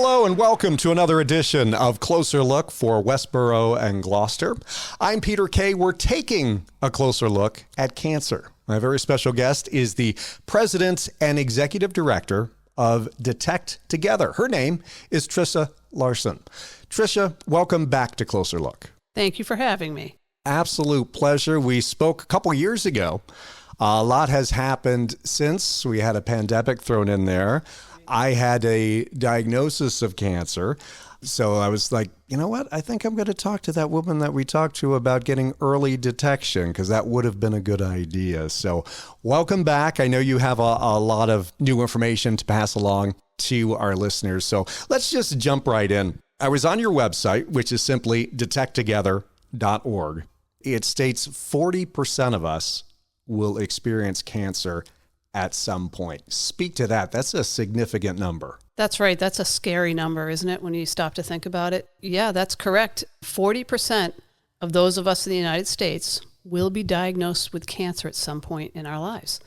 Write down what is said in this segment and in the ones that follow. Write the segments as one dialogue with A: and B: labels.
A: Hello and welcome to another edition of Closer Look for Westboro and Gloucester. I'm Peter Kaye. We're taking a closer look at cancer. My very special guest is the President and Executive Director of DetecTogether. Her name is Tricia Laursen. Tricia, welcome back to Closer Look.
B: Thank you for having me.
A: Absolute pleasure. We spoke a couple years ago. A lot has happened since. We had a pandemic thrown in there. I had a diagnosis of cancer. So I was like, you know what? I think I'm going to talk to that woman that we talked to about getting early detection, because that would have been a good idea. So welcome back. I know you have a lot of new information to pass along to our listeners. So let's just jump right in. I was on your website, which is simply DetecTogether.org. It states 40% of us will experience cancer at some point. Speak to that. That's a significant number.
B: That's right. That's a scary number, isn't it, when you stop to think about it? Yeah, that's correct. 40% of those of us in the United States will be diagnosed with cancer at some point in our lives.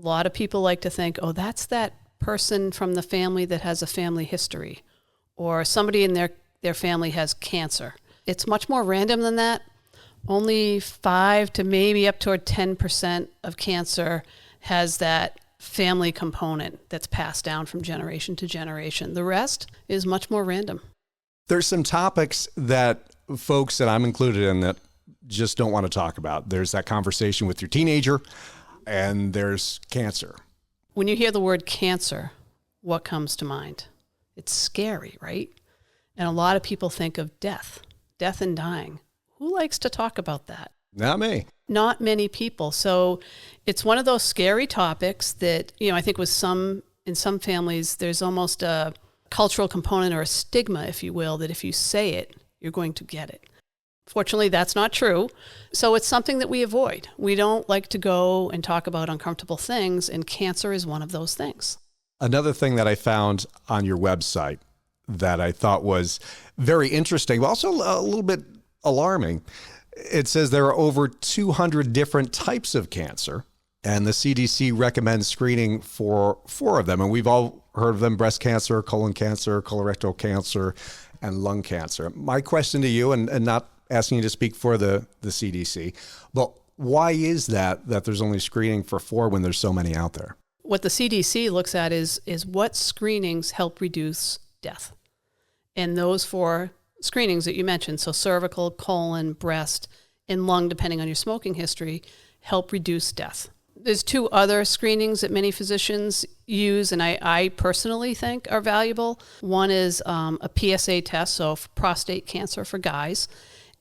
B: A lot of people like to think, oh, that's that person from the family that has a family history, or somebody in their family has cancer. It's much more random than that. Only 5 to maybe up toward 10% of cancer has that family component that's passed down from generation to generation. The rest is much more random.
A: There's some topics that folks, that I'm included in, that just don't want to talk about. There's that conversation with your teenager, and there's cancer.
B: When you hear the word cancer, what comes to mind? It's scary, right? And a lot of people think of death and dying. Who likes to talk about that?
A: Not me.
B: Not many people. So it's one of those scary topics that, I think in some families, there's almost a cultural component or a stigma, if you will, that if you say it, you're going to get it. Fortunately, that's not true. So it's something that we avoid. We don't like to go and talk about uncomfortable things, and cancer is one of those things.
A: Another thing that I found on your website that I thought was very interesting, but also a little bit alarming. It says there are over 200 different types of cancer, and the CDC recommends screening for 4 of them. And we've all heard of them: breast cancer, colon cancer, colorectal cancer, and lung cancer. My question to you, and not asking you to speak for the CDC, but why is that there's only screening for 4 when there's so many out there?
B: What the CDC looks at is what screenings help reduce death. And those 4 screenings that you mentioned, so cervical, colon, breast, and lung, depending on your smoking history, help reduce death. There's 2 other screenings that many physicians use, and I personally think are valuable. One is a PSA test, so prostate cancer for guys,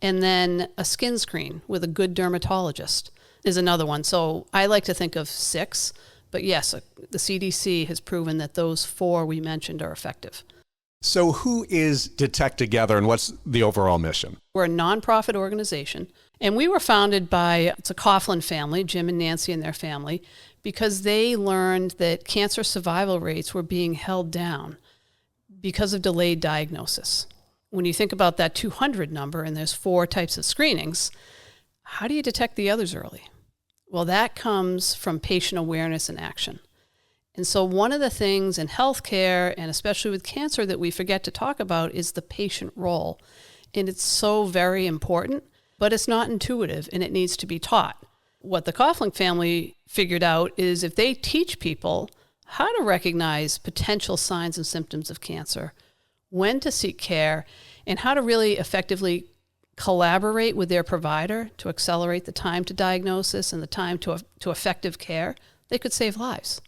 B: and then a skin screen with a good dermatologist is another one. So I like to think of 6, but yes, the CDC has proven that those 4 we mentioned are effective.
A: So who is DetecTogether, and what's the overall mission?
B: We're a nonprofit organization, and we were founded by, it's a Coughlin family, Jim and Nancy and their family, because they learned that cancer survival rates were being held down because of delayed diagnosis. When you think about that 200 number, and there's 4 types of screenings, how do you detect the others early? Well, that comes from patient awareness and action. And so one of the things in healthcare, and especially with cancer, that we forget to talk about is the patient role. And it's so very important, but it's not intuitive, and it needs to be taught. What the Coughlin family figured out is if they teach people how to recognize potential signs and symptoms of cancer, when to seek care, and how to really effectively collaborate with their provider to accelerate the time to diagnosis and the time to effective care, they could save lives.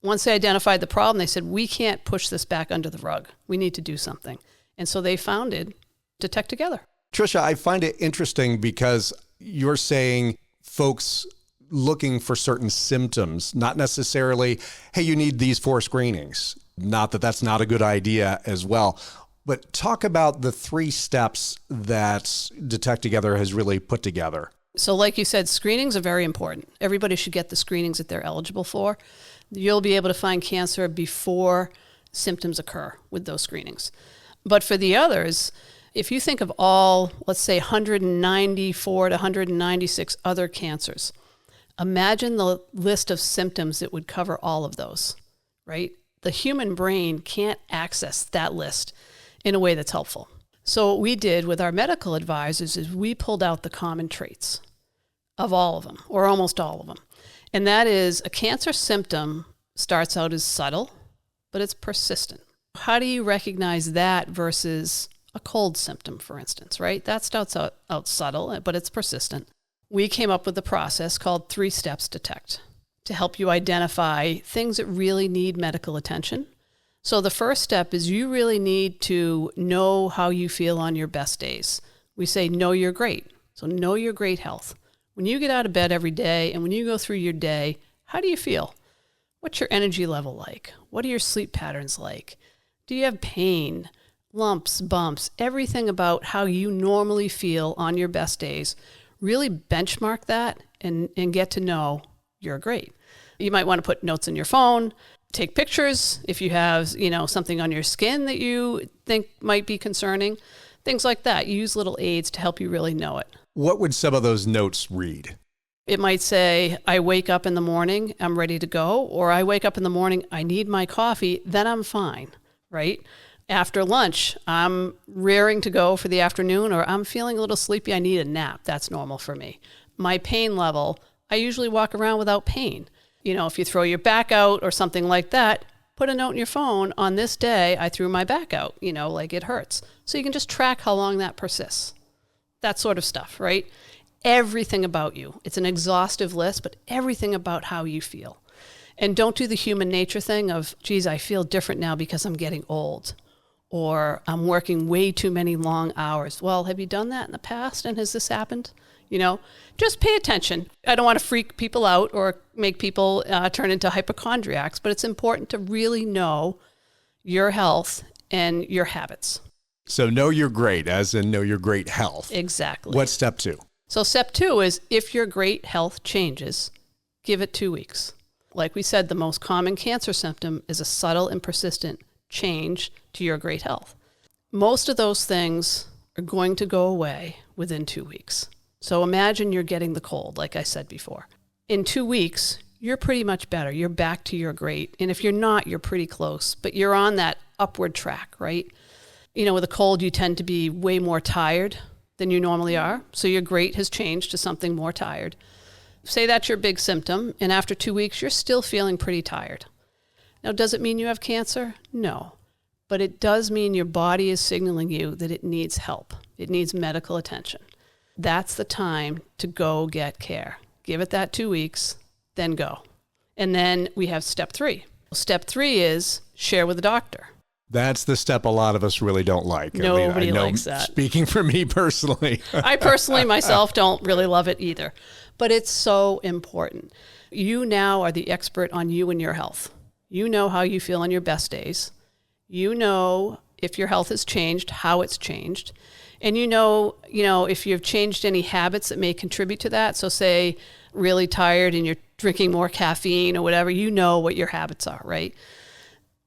B: Once they identified the problem, they said, we can't push this back under the rug. We need to do something. And so they founded DetecTogether.
A: Tricia, I find it interesting because you're saying folks looking for certain symptoms, not necessarily, hey, you need these 4 screenings. Not that that's not a good idea as well. But talk about the 3 steps that DetecTogether has really put together.
B: So like you said, screenings are very important. Everybody should get the screenings that they're eligible for. You'll be able to find cancer before symptoms occur with those screenings. But for the others, if you think of all, let's say 194 to 196 other cancers, imagine the list of symptoms that would cover all of those, right? The human brain can't access that list in a way that's helpful. So what we did with our medical advisors is we pulled out the common traits of all of them, or almost all of them. And that is, a cancer symptom starts out as subtle, but it's persistent. How do you recognize that versus a cold symptom, for instance, right? That starts out subtle, but it's persistent. We came up with a process called 3 Steps Detect to help you identify things that really need medical attention. So the first step is you really need to know how you feel on your best days. We say, know you're great. So know your great health. When you get out of bed every day and when you go through your day, how do you feel? What's your energy level like? What are your sleep patterns like? Do you have pain, lumps, bumps, everything about how you normally feel on your best days? Really benchmark that and get to know you're great. You might want to put notes in your phone, take pictures if you have, something on your skin that you think might be concerning, things like that. Use little aids to help you really know it.
A: What would some of those notes read?
B: It might say, I wake up in the morning, I'm ready to go, or I wake up in the morning, I need my coffee, then I'm fine, right? After lunch, I'm raring to go for the afternoon, or I'm feeling a little sleepy, I need a nap. That's normal for me. My pain level, I usually walk around without pain. If you throw your back out or something like that, put a note in your phone, on this day, I threw my back out, like it hurts. So you can just track how long that persists. That sort of stuff, right? Everything about you. It's an exhaustive list, but everything about how you feel. And don't do the human nature thing of, geez, I feel different now because I'm getting old, or I'm working way too many long hours. Well, have you done that in the past, and has this happened? Just pay attention. I don't want to freak people out or make people turn into hypochondriacs, but it's important to really know your health and your habits.
A: So know you're great, as in know your great health.
B: Exactly.
A: What's step 2?
B: So step 2 is, if your great health changes, give it 2 weeks. Like we said, the most common cancer symptom is a subtle and persistent change to your great health. Most of those things are going to go away within 2 weeks. So imagine you're getting the cold, like I said before. In 2 weeks, you're pretty much better. You're back to your great. And if you're not, you're pretty close. But you're on that upward track, right? With a cold, you tend to be way more tired than you normally are. So your great has changed to something more tired. Say that's your big symptom, and after 2 weeks, you're still feeling pretty tired. Now, does it mean you have cancer? No. But it does mean your body is signaling you that it needs help. It needs medical attention. That's the time to go get care. Give it that 2 weeks, then go. And then we have step 3. Step 3 is share with the doctor.
A: That's the step a lot of us really don't like.
B: Nobody likes that.
A: Speaking for me personally.
B: I personally, myself, don't really love it either. But it's so important. You now are the expert on you and your health. You know how you feel on your best days. You know if your health has changed, how it's changed. And you know, if you've changed any habits that may contribute to that. So say really tired and you're drinking more caffeine or whatever, you know what your habits are, right?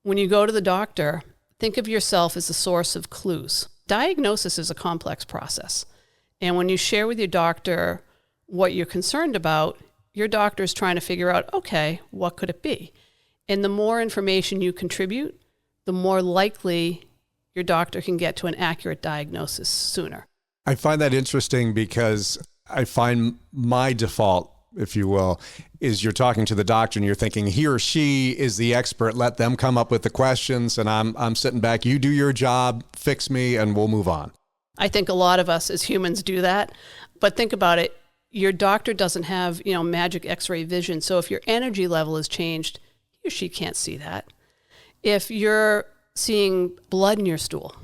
B: When you go to the doctor, think of yourself as a source of clues. Diagnosis is a complex process. And when you share with your doctor what you're concerned about, your doctor is trying to figure out, okay, what could it be? And the more information you contribute, the more likely your doctor can get to an accurate diagnosis sooner.
A: I find that interesting because I find my default, if you will, is you're talking to the doctor and you're thinking he or she is the expert. Let them come up with the questions, and I'm sitting back. You do your job, fix me, and we'll move on.
B: I think a lot of us as humans do that. But think about it. Your doctor doesn't have, magic X-ray vision. So if your energy level has changed, he or she can't see that. If you're seeing blood in your stool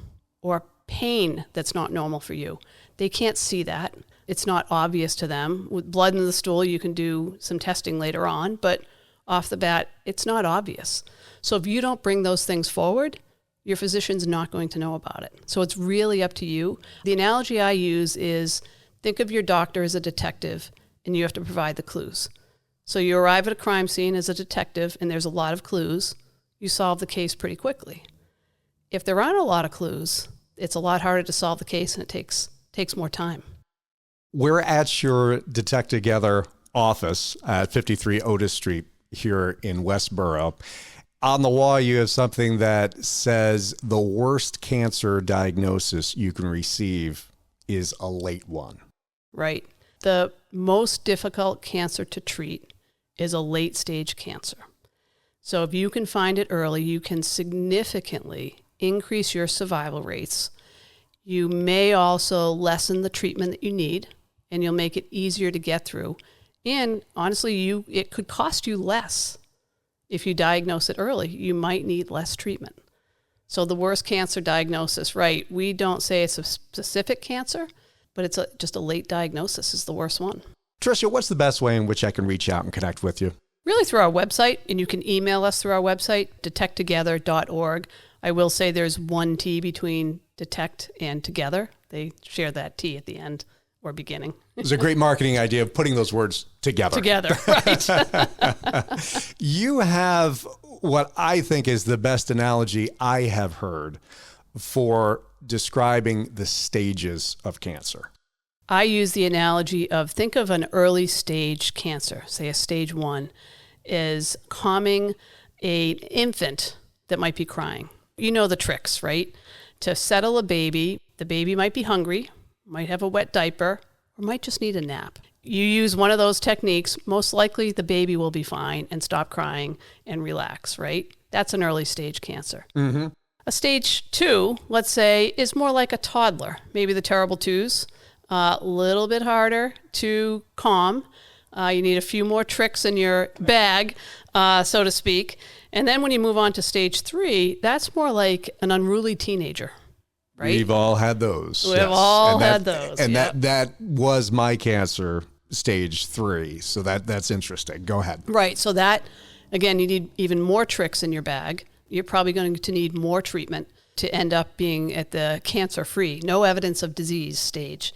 B: or pain that's not normal for you, they can't see that. It's not obvious to them. With blood in the stool, you can do some testing later on, but off the bat, it's not obvious. So if you don't bring those things forward, your physician's not going to know about it. So it's really up to you. The analogy I use is, think of your doctor as a detective, and you have to provide the clues. So you arrive at a crime scene as a detective, and there's a lot of clues. You solve the case pretty quickly. If there aren't a lot of clues, it's a lot harder to solve the case, and it takes more time.
A: We're at your DetecTogether office at 53 Otis Street here in Westboro. On the wall, you have something that says the worst cancer diagnosis you can receive is a late one.
B: Right. The most difficult cancer to treat is a late stage cancer. So if you can find it early, you can significantly increase your survival rates. You may also lessen the treatment that you need, and you'll make it easier to get through. And honestly, it could cost you less. If you diagnose it early, you might need less treatment. So the worst cancer diagnosis, right, we don't say it's a specific cancer, but it's just a late diagnosis is the worst one.
A: Tricia, what's the best way in which I can reach out and connect with you?
B: Really through our website, and you can email us through our website, DetecTogether.org. I will say there's one T between detect and together. They share that T at the end or beginning.
A: It's a great marketing idea of putting those words together.
B: Together, right.
A: You have what I think is the best analogy I have heard for describing the stages of cancer.
B: I use the analogy of think of an early stage cancer, say a stage 1, is calming an infant that might be crying. You know the tricks, right? To settle a baby, the baby might be hungry, might have a wet diaper, or might just need a nap. You use one of those techniques, most likely the baby will be fine and stop crying and relax, right? That's an early stage cancer.
A: Mm-hmm.
B: A stage 2, let's say, is more like a toddler, maybe the terrible twos, a little bit harder to calm. You need a few more tricks in your bag, so to speak. And then when you move on to stage 3, that's more like an unruly teenager, right?
A: We've all had those.
B: We've all had those.
A: And
B: yep.
A: that was my cancer, stage 3. So that's interesting. Go ahead.
B: Right. So that, again, you need even more tricks in your bag. You're probably going to need more treatment to end up being at the cancer-free, no evidence of disease stage.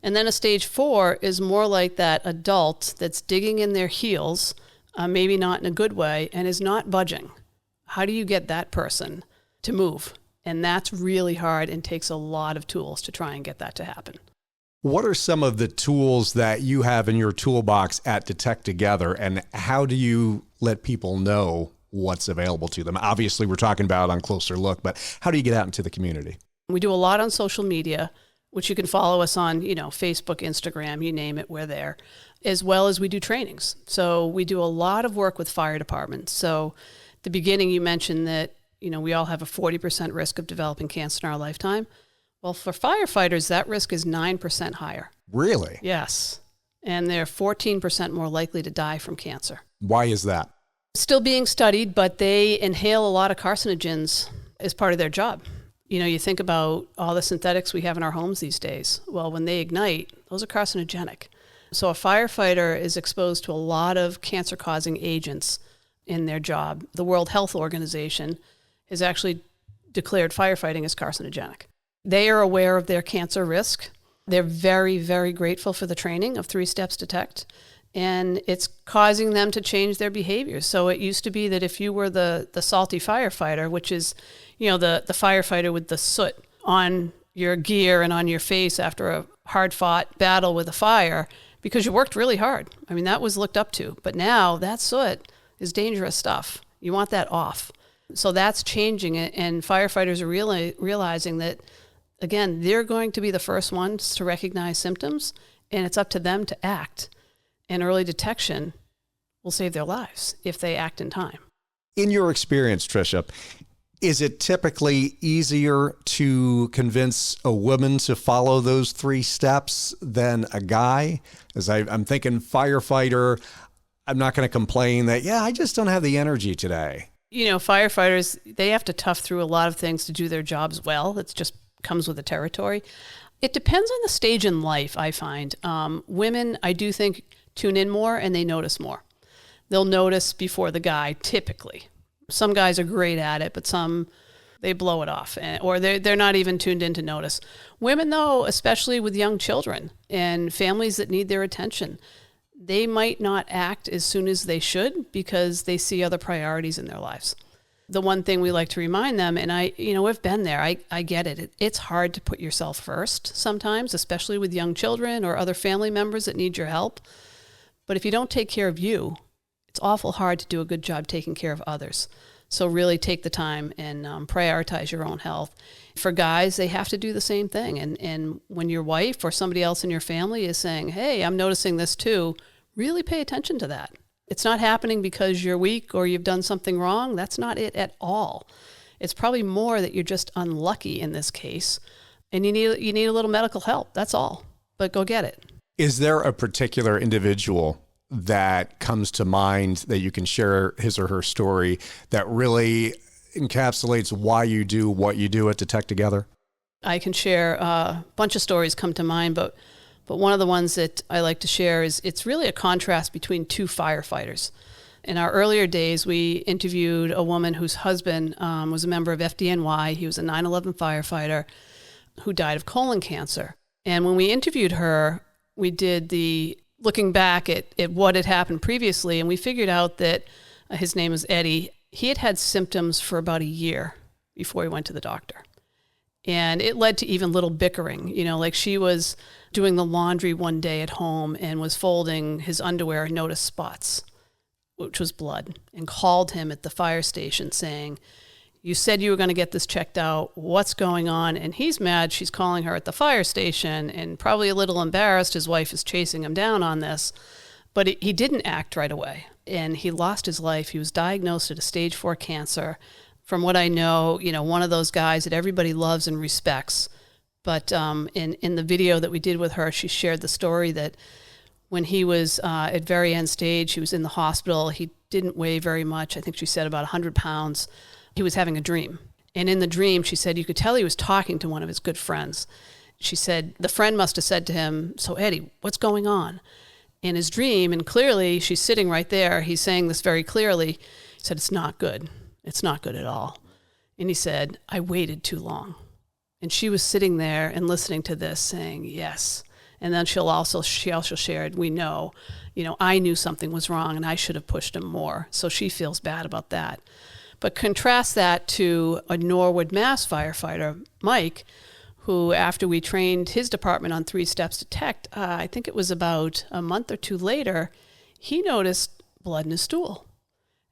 B: And then a stage 4 is more like that adult that's digging in their heels, maybe not in a good way, and is not budging. How do you get that person to move? And that's really hard and takes a lot of tools to try and get that to happen.
A: What are some of the tools that you have in your toolbox at DetecTogether, and how do you let people know what's available to them? Obviously, we're talking about on Closer Look, but how do you get out into the community?
B: We do a lot on social media, which you can follow us on, Facebook, Instagram, you name it, we're there, as well as we do trainings. So we do a lot of work with fire departments. So at the beginning, you mentioned that, we all have a 40% risk of developing cancer in our lifetime. Well, for firefighters, that risk is 9% higher.
A: Really?
B: Yes. And they're 14% more likely to die from cancer.
A: Why is that?
B: Still being studied, but they inhale a lot of carcinogens as part of their job. You think about all the synthetics we have in our homes these days. Well, when they ignite, those are carcinogenic. So a firefighter is exposed to a lot of cancer-causing agents in their job. The World Health Organization has actually declared firefighting as carcinogenic. They are aware of their cancer risk. They're very, very grateful for the training of 3 Steps Detect, and it's causing them to change their behaviors. So it used to be that if you were the salty firefighter, which is, the firefighter with the soot on your gear and on your face after a hard-fought battle with a fire, because you worked really hard. I mean, that was looked up to. But now that soot is dangerous stuff. You want that off. So that's changing it, and firefighters are realizing that, again, they're going to be the first ones to recognize symptoms, and it's up to them to act. And early detection will save their lives if they act in time.
A: In your experience, Tricia, is it typically easier to convince a woman to follow those 3 steps than a guy? As I'm thinking firefighter, I'm not going to complain that, I just don't have the energy today.
B: Firefighters, they have to tough through a lot of things to do their jobs well. It just comes with the territory. It depends on the stage in life, I find. Women, I do think, tune in more and they notice more. They'll notice before the guy, typically. Some guys are great at it, but some, they blow it off, or they're not even tuned in to notice. Women, though, especially with young children and families that need their attention, they might not act as soon as they should because they see other priorities in their lives. The one thing we like to remind them, and we've been there, I get it. It's hard to put yourself first sometimes, especially with young children or other family members that need your help. But if you don't take care of you, it's awful hard to do a good job taking care of others. So really take the time and prioritize your own health. For guys, they have to do the same thing. And when your wife or somebody else in your family is saying, hey, I'm noticing this too, really pay attention to that. It's not happening because you're weak or you've done something wrong. That's not it at all. It's probably more that you're just unlucky in this case, and you need a little medical help. That's all. But go get it.
A: Is there a particular individual that comes to mind that you can share his or her story that really encapsulates why you do what you do at DetecTogether?
B: I can share a bunch of stories come to mind, but one of the ones that I like to share is it's really a contrast between two firefighters. In our earlier days, we interviewed a woman whose husband was a member of FDNY. He was a 9/11 firefighter who died of colon cancer. And when we interviewed her, we did the looking back at what had happened previously, and we figured out that his name was Eddie. He had had symptoms for about a year before he went to the doctor. And it led to even little bickering, like she was doing the laundry one day at home and was folding his underwear and noticed spots, which was blood, and called him at the fire station saying, you said you were going to get this checked out. What's going on? And he's mad. She's calling her at the fire station and probably a little embarrassed. His wife is chasing him down on this. But he didn't act right away. And he lost his life. He was diagnosed at a stage 4 cancer. From what I know, one of those guys that everybody loves and respects. But in the video that we did with her, she shared the story that when he was at very end stage, he was in the hospital. He didn't weigh very much. I think she said about 100 pounds. He was having a dream. And in the dream, she said, you could tell he was talking to one of his good friends. She said, the friend must have said to him, so Eddie, what's going on? In his dream, and clearly she's sitting right there, he's saying this very clearly, he said, it's not good. It's not good at all. And he said, I waited too long. And she was sitting there and listening to this saying, yes. And then she also shared, we know, I knew something was wrong and I should have pushed him more. So she feels bad about that. But contrast that to a Norwood, Mass firefighter, Mike, who after we trained his department on 3 steps detect, I think it was about a month or 2 later, he noticed blood in his stool.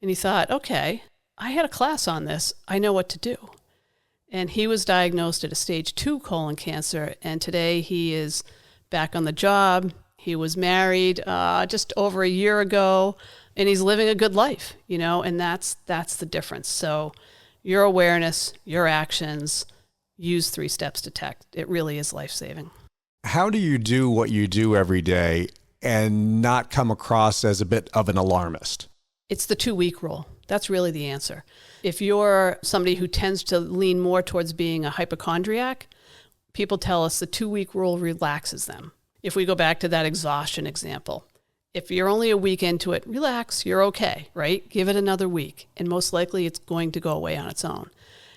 B: And he thought, okay, I had a class on this. I know what to do. And he was diagnosed at a stage 2 colon cancer. And today he is back on the job. He was married just over a year ago. And he's living a good life, and that's the difference. So your awareness, your actions, use 3 steps detect. It really is life-saving.
A: How do you do what you do every day and not come across as a bit of an alarmist?
B: It's the 2-week rule. That's really the answer. If you're somebody who tends to lean more towards being a hypochondriac, people tell us the 2-week rule relaxes them. If we go back to that exhaustion example, if you're only a week into it, relax, you're okay, right? Give it another week, and most likely it's going to go away on its own.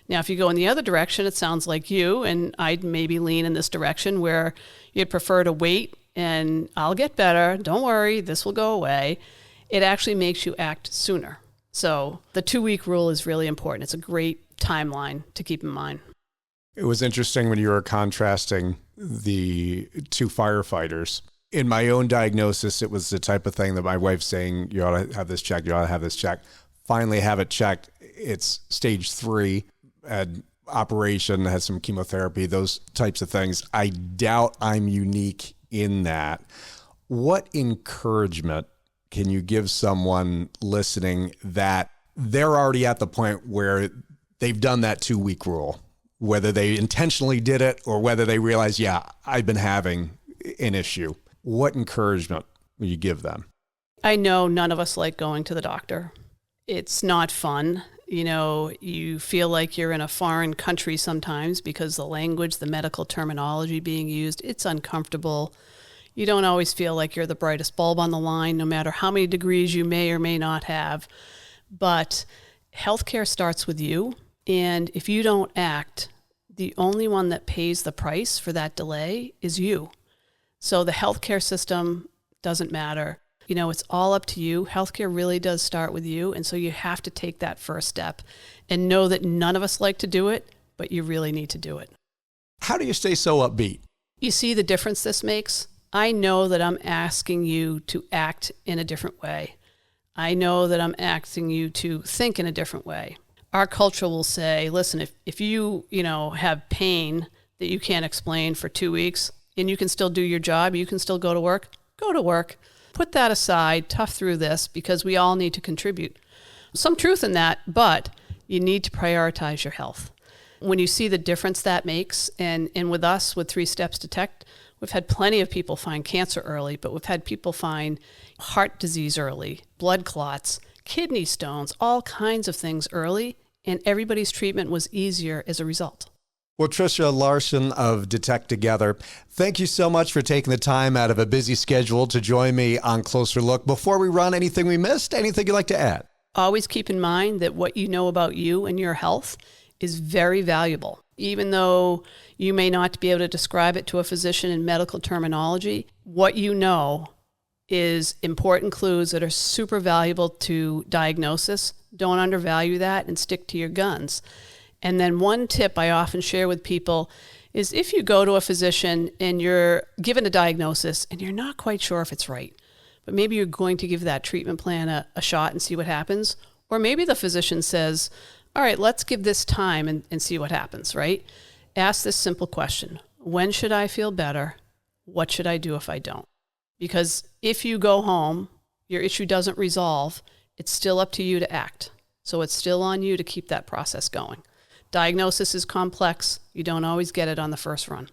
B: Now, if you go in the other direction, it sounds like you, and I'd maybe lean in this direction where you'd prefer to wait and I'll get better, don't worry, this will go away. It actually makes you act sooner. So the 2-week rule is really important. It's a great timeline to keep in mind.
A: It was interesting when you were contrasting the 2 firefighters. In my own diagnosis, it was the type of thing that my wife's saying, you ought to have this checked, you ought to have this checked. Finally have it checked. It's stage 3, had operation, had some chemotherapy, those types of things. I doubt I'm unique in that. What encouragement can you give someone listening that they're already at the point where they've done that 2-week rule, whether they intentionally did it or whether they realize, yeah, I've been having an issue? What encouragement will you give them?
B: I know none of us like going to the doctor. It's not fun. You feel like you're in a foreign country sometimes because the language, the medical terminology being used, it's uncomfortable. You don't always feel like you're the brightest bulb on the line, no matter how many degrees you may or may not have. But healthcare starts with you. And if you don't act, the only one that pays the price for that delay is you. So the healthcare system doesn't matter. It's all up to you. Healthcare really does start with you. And so you have to take that first step and know that none of us like to do it, but you really need to do it.
A: How do you stay so upbeat?
B: You see the difference this makes? I know that I'm asking you to act in a different way. I know that I'm asking you to think in a different way. Our culture will say, listen, if you have pain that you can't explain for 2 weeks and you can still do your job, you can still go to work, go to work. Put that aside, tough through this, because we all need to contribute. Some truth in that, but you need to prioritize your health. When you see the difference that makes, and with us, with 3 Steps Detect, we've had plenty of people find cancer early, but we've had people find heart disease early, blood clots, kidney stones, all kinds of things early, and everybody's treatment was easier as a result.
A: Well, Tricia Laursen of DetecTogether, thank you so much for taking the time out of a busy schedule to join me on Closer Look. Before we run, anything we missed? Anything you'd like to add?
B: Always keep in mind that what you know about you and your health is very valuable. Even though you may not be able to describe it to a physician in medical terminology, what you know is important clues that are super valuable to diagnosis. Don't undervalue that and stick to your guns. And then one tip I often share with people is if you go to a physician and you're given a diagnosis and you're not quite sure if it's right, but maybe you're going to give that treatment plan a shot and see what happens. Or maybe the physician says, all right, let's give this time and see what happens, right? Ask this simple question. When should I feel better? What should I do if I don't? Because if you go home, your issue doesn't resolve, it's still up to you to act. So it's still on you to keep that process going. Diagnosis is complex. You don't always get it on the first run.